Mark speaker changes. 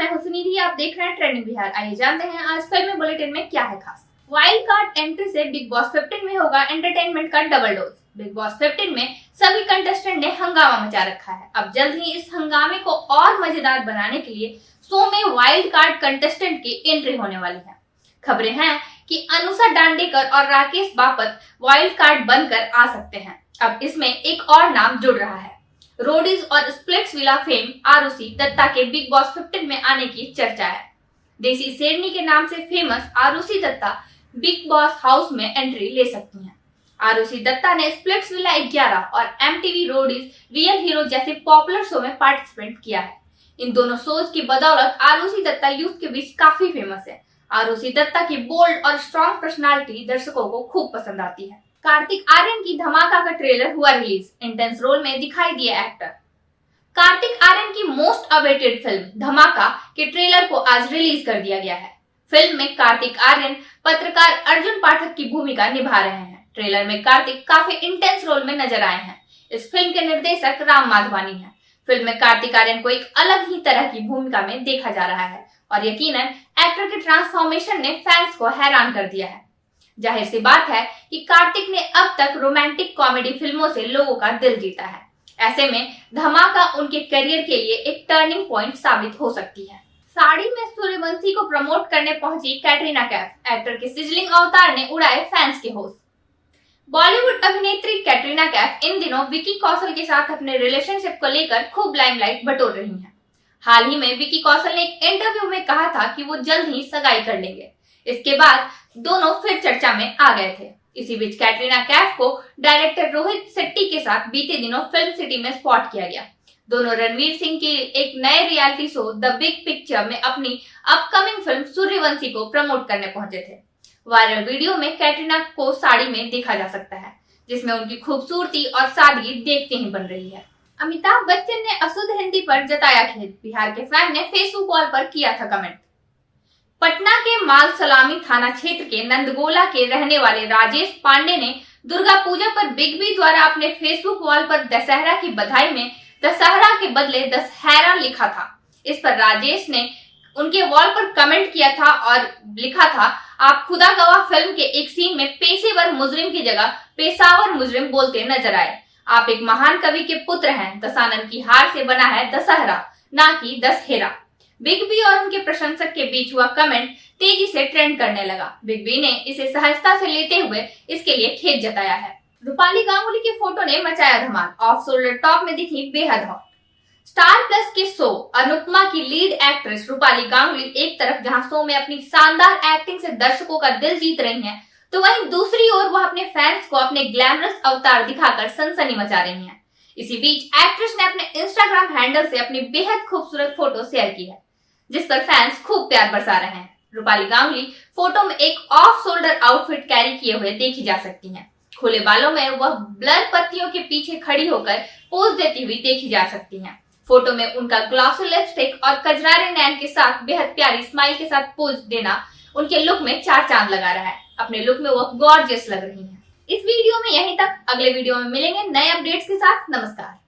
Speaker 1: मैं हूं सुनिधि, आप देख रहे हैं ट्रेंडिंग बिहार। आइए जानते हैं आज फिल्मी बुलेटिन में क्या है खास। वाइल्ड कार्ड एंट्री से बिग बॉस 15 में होगा एंटरटेनमेंट का डबल डोज। बिग बॉस 15 में सभी कंटेस्टेंट ने हंगामा मचा रखा है। अब जल्द ही इस हंगामे को और मजेदार बनाने के लिए शो में वाइल्ड कार्ड कंटेस्टेंट की एंट्री होने वाली है। खबरें हैं कि अनुषा दांडेकर और राकेश बापत वाइल्ड कार्ड बनकर आ सकते हैं। अब इसमें एक और नाम जुड़ रहा है। रोडीज और स्प्लिट्सविला फेम आरुषि दत्ता के बिग बॉस 15 में आने की चर्चा है। देसी शेरनी के नाम से famous Arushi Dutta Bigg Boss house में एंट्री ले सकती हैं। आरुषि दत्ता ने स्प्लिट्सविला 11 और MTV रोडीज रियल हीरो जैसे पॉपुलर शो में पार्टिसिपेट किया है। इन दोनों शोज की बदौलत आरुषि दत्ता यूथ के बीच काफी फेमस है। आरुषि दत्ता की बोल्ड और स्ट्रॉन्ग पर्सनालिटी दर्शकों को खूब पसंद आती है। कार्तिक आर्यन की धमाका का ट्रेलर हुआ रिलीज। इंटेंस रोल में दिखाई दिए एक्टर। कार्तिक आर्यन की मोस्ट अवेटेड फिल्म धमाका के ट्रेलर को आज रिलीज कर दिया गया है। फिल्म में कार्तिक आर्यन पत्रकार अर्जुन पाठक की भूमिका निभा रहे हैं। ट्रेलर में कार्तिक काफी इंटेंस रोल में नजर आए हैं। इस फिल्म के निर्देशक राम माधवानी हैं। फिल्म में कार्तिक आर्यन को एक अलग ही तरह की भूमिका में देखा जा रहा है और यकीनन एक्टर के ट्रांसफॉर्मेशन ने फैंस को हैरान कर दिया है। जाहिर सी बात है कि कार्तिक ने अब तक रोमांटिक कॉमेडी फिल्मों से लोगों का दिल जीता है। ऐसे में धमाका उनके करियर के लिए एक टर्निंग पॉइंट साबित हो सकती है। साड़ी में सूर्यवंशी को प्रमोट करने पहुंची कैटरीना कैफ। एक्टर के सिजलिंग अवतार ने उड़ाए फैंस के होश। बॉलीवुड अभिनेत्री कैटरीना कैफ इन दिनों विकी कौशल के साथ अपने रिलेशनशिप को लेकर खूब लाइमलाइट बटोर रही हैं। हाल ही में विकी कौशल ने एक इंटरव्यू में कहा था कि वो जल्द ही सगाई कर लेंगे। इसके बाद दोनों फिर चर्चा में आ गए थे। इसी बीच कैटरीना कैफ को डायरेक्टर रोहित शेट्टी के साथ बीते दिनों फिल्म सिटी में स्पॉट किया गया। दोनों रणवीर सिंह के एक नए reality show the big picture में अपनी अपकमिंग फिल्म सूर्यवंशी को प्रमोट करने पहुंचे थे। वायरल वीडियो में कैटरीना को साड़ी में देखा जा सकता है, जिसमें उनकी खूबसूरती और सादगी देखते ही बन रही है। अमिताभ बच्चन ने अशुद्ध हिंदी पर जताया खेद। बिहार के फैन ने फेसबुक वॉल पर किया था कमेंट। पटना के माल सलामी थाना क्षेत्र के नंदगोला के रहने वाले राजेश पांडे ने दुर्गा पूजा पर बिग बी द्वारा अपने फेसबुक वॉल पर दशहरा की बधाई में दशहरा के बदले दशहरा लिखा था। इस पर राजेश ने उनके वॉल पर कमेंट किया था और लिखा था, आप खुदा गवाह फिल्म के एक सीन में पेशेवर मुजरिम की जगह पेशावर मुजरिम बोलते नजर आए। आप एक महान कवि के पुत्र हैं। दशानन की हार से बना है दशहरा, ना कि दशहरा। बिग बी और उनके प्रशंसक के बीच हुआ कमेंट तेजी से ट्रेंड करने लगा। बिग बी ने इसे सहजता से लेते हुए इसके लिए खेद जताया है। रूपाली गांगुली की फोटो ने मचाया धमाल। ऑफ शोल्डर टॉप में दिखी बेहद हॉट। स्टार प्लस के शो अनुपमा की लीड एक्ट्रेस रूपाली गांगुली एक तरफ जहां शो में अपनी शानदार एक्टिंग से दर्शकों का दिल जीत रही हैं, तो वहीं दूसरी ओर वह अपने फैंस को अपने ग्लैमरस अवतार दिखाकर सनसनी मचा रही हैं। इसी बीच एक्ट्रेस ने अपने इंस्टाग्राम हैंडल से अपनी बेहद खूबसूरत फोटो शेयर की है, जिस पर फैंस खूब प्यार बरसा रहे हैं। रूपाली गांगुली फोटो में एक ऑफ शोल्डर आउटफिट कैरी किए हुए देखी जा सकती हैं। खुले बालों में वह ब्लर पत्तियों के पीछे खड़ी होकर पोज देती हुई देखी जा सकती हैं। फोटो में उनका ग्लॉसी लिपस्टिक और कजरारे नैन के साथ बेहद प्यारी स्माइल के साथ पोज देना उनके लुक में चार चांद लगा रहा है। अपने लुक में वह गॉर्जियस लग रही हैं। इस वीडियो में यहीं तक। अगले वीडियो में मिलेंगे नए अपडेट्स के साथ। नमस्कार।